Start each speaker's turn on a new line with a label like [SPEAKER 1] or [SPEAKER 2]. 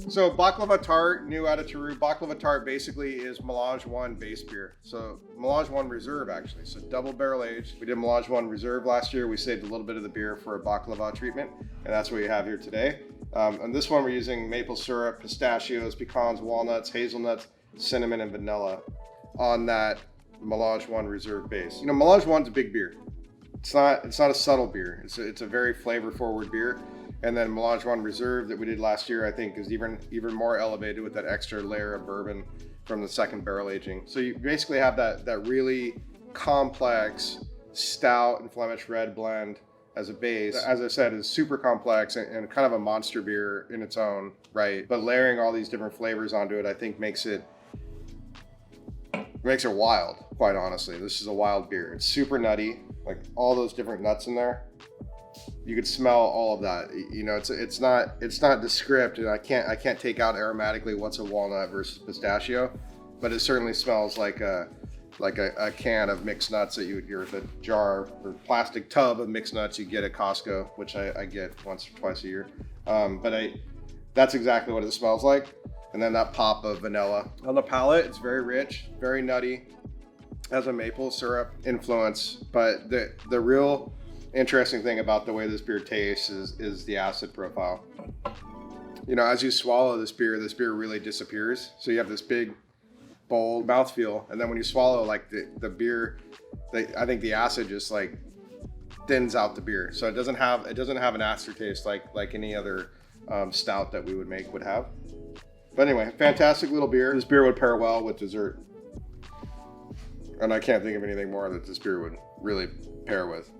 [SPEAKER 1] So baklava tart, new out of Taru. Baklava tart basically is Melange 1 base beer. So Melange 1 Reserve actually. So double barrel aged. We did Melange 1 Reserve last year. We saved a little bit of the beer for a baklava treatment, and that's what you have here today. On this one, we're using maple syrup, pistachios, pecans, walnuts, hazelnuts, cinnamon, and vanilla on that Melange 1 Reserve base. You know, Melange 1's a big beer. It's not a subtle beer. It's a very flavor forward beer. And then Melange 1 Reserve that we did last year, I think, is even more elevated with that extra layer of bourbon from the second barrel aging. So you basically have that really complex stout and Flemish red blend as a base. As I said, is super complex and kind of a monster beer in its own right. But layering all these different flavors onto it, I think makes it wild, quite honestly. This is a wild beer. It's super nutty, like all those different nuts in there. You could smell all of that. You know, it's not descript, and I can't take out aromatically what's a walnut versus pistachio, but it certainly smells like a can of mixed nuts that you're the jar or plastic tub of mixed nuts you get at Costco, which I get once or twice a year. That's exactly what it smells like. And then that pop of vanilla on the palate. It's very rich, very nutty, has a maple syrup influence, but the real interesting thing about the way this beer tastes is the acid profile. You know, as you swallow this beer really disappears. So you have this big, bold mouthfeel, and then when you swallow, like the beer, I think the acid just like thins out the beer. So it doesn't have an aftertaste like any other stout that we would have. But anyway, fantastic little beer. This beer would pair well with dessert, and I can't think of anything more that this beer would really pair with.